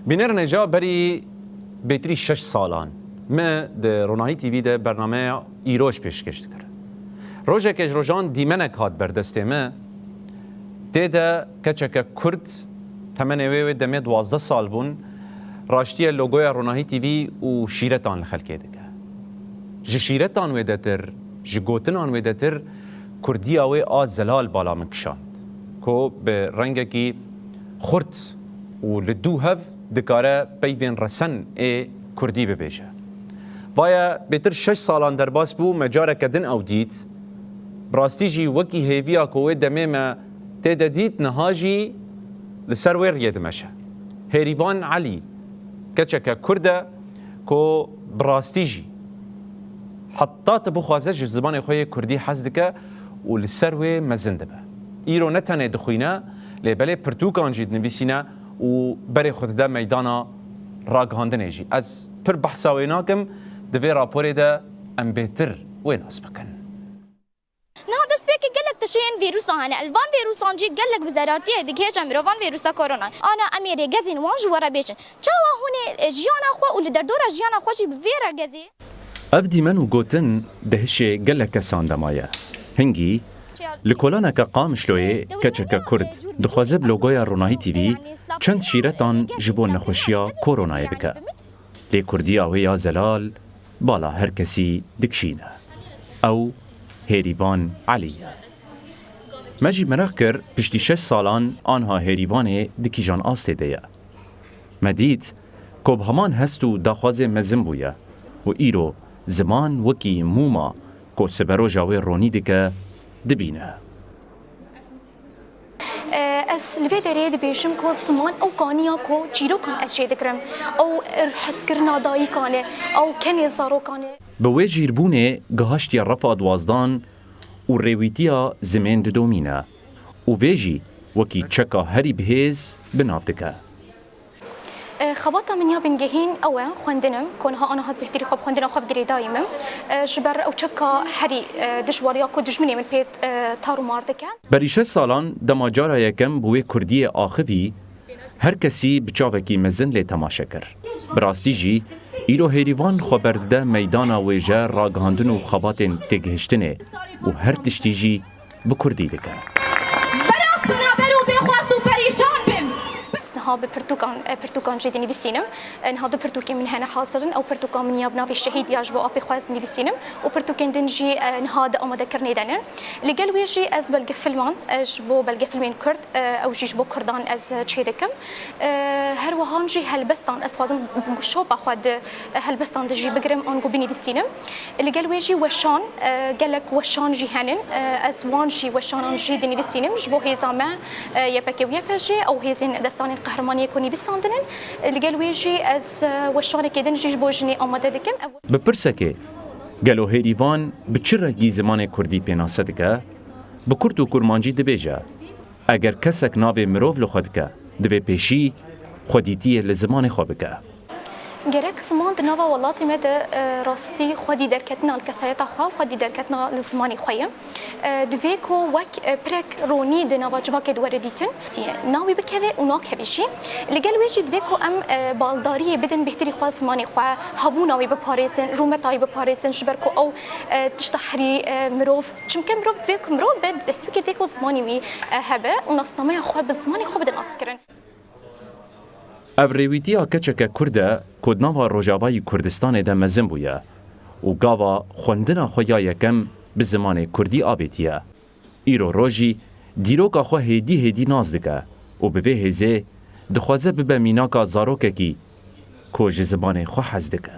بینر نجا بری بهتری 6 سالان ما ده رونایی تیوی ده برنامه ایروش پیشکش کرد. روزه که روزان دیمنک هات بردسته ما دیده کچک کرد تمنوی دمه 12 سال بون راشتی لوگوی رونایی تیوی و شیرتان لخلکه دکه. جشیرتان ویدتر جگوتنان ویدتر کردی آوی آزلال بالا مکشاند که به رنگه کی خورد و لدو هف دکاره پیوین رسن کردی ببیشه. ویا بهتر 6 سالان در باس بو مجاره کدن او دید براستی جی وکی هیویا کوه دمه ما تددید نهاجی لسر ویر یدمشه. هریوان علی کچک کرده کو براستی جی حتی تبو خوازه جز زبان خوی کردی حزدکه و لسر وی مزنده به. ایرو نتنه دخوینه لبله پرتوکان جید نویسینه و بری خود ده میدانا راگهاندنه جی. از پر بحثاوی ناکم دوی راپوری ده ام بهتر ویناس بکن. نه دست بیکی گلک تشین ویروس هنه. الوان ویروس آنجی گلک بزرارتیه دیگه جمعی روان ویروس کرونا. آنا امیری گزین وان جوارا بیشن. چه هونه جیانا خو ولی در دور جیانا خوشی بویرا گزی. افدی منو گوتن دهش گلک ساندمایه. هنگی لکولانا که قامش لوی کچک کرد دخوازه بلوگوی رونایی تیوی چند شیرتان جبون نخوشیا کرونای بکه. لی کردی آوی زلال بالا هر کسی دکشینه. او هریوان علیه. مجی مرخ کر پشتی 6 سالان آنها هریوان دکی جان آسته دیه. مدید کب همان هستو داخواز مزم بویه و ایرو زمان وکی موما که سبرو جاوی رونی دکه دبینه. از لفدری دبیشم که زمان او کانیا که چیرو کان از شده کرم او حس کرنا دایی کانه او کنی زارو کانه. به وی جیربونه گهاشتی رفع دوازدان و رویتیا زمین دومینه و ویجی وکی چکا هری بهیز بناف دکه. خباتا من يابن جهين أوان خندنم كونها أنا هاز بهتري خب خندنا خب جري دايما جبر أو تشكا حري دشواريا كودش مني من بيت تارو ماردكه. بریش سالان دماجارا یکم بوی کردی آخوی هر کسی بچاوکی مزن لی تماشا کر. براستی جی ایرو هریوان خبرده میدانا ویجه راگهاندن و خباتن تگهشتنه و هر تشتی جی بکردی دکر. ها بپرتوکان جدی نویسینم انها دو پرتوکی من هنا حاضرن او پرتوکان من یابنا في الشهيد ياجبو ابي خواز نویسینم و پرتوکن دنجي انها د اماده کرنی دنن لقال ويجي از بلقى فيلمان جبو بلقى فيلمين كرد او جيجبو كردان از تشيدكم هر وهانجي هلبستان از خوازم شو باخد هلبستان دجي بقرم اون بني نویسینم لقال ويجي وشان قالك وشان جي هنن از وانجي وشان جي نویسینم جبو هيزامه يبكي ويبجي او هيزين دستان قهرمانية كوني بساندنن اللي قال ويجي از وشانه كدن جيج بوجني آماده دكم بپرسکه گلو هریوان بچرگی زمان کردی پیناسه دکه بکرد و کرمانجی دبیجه اگر کسک ناو مروف لخود که دبی پیشی خودیتی لزمان خواب که جرك زمان دنوا والله مد راستي خدي دركتنا الكسايات خا خدي دركتنا لزماني خويا دفيكو وك بريك روني دنوا جواك دورديتن ناوي بكبه وناك بشي اللي قال ويجي دفيكو ام بالداريه بدن بهتري خوا زماني خوا هبوناوي بباريسن رومتاي بباريسن شبركو او تشتحري مروف چمكن مروف دفيكو مروف بد دسبك ديكو زماني وي هبه ونصنمه خوا بزماني خو بدن اسكرن اوریویتیا کچک کرده کدناوا روجاوای کردستان ده مزن بویا و گاوا خوندنا خویا یکم به زمان کردی آبیتیه. ایرو روژی دیروکا خو هدی نازدکه و به هزه دخوازه به میناکا زاروکه کی که زمان خو حزدکه.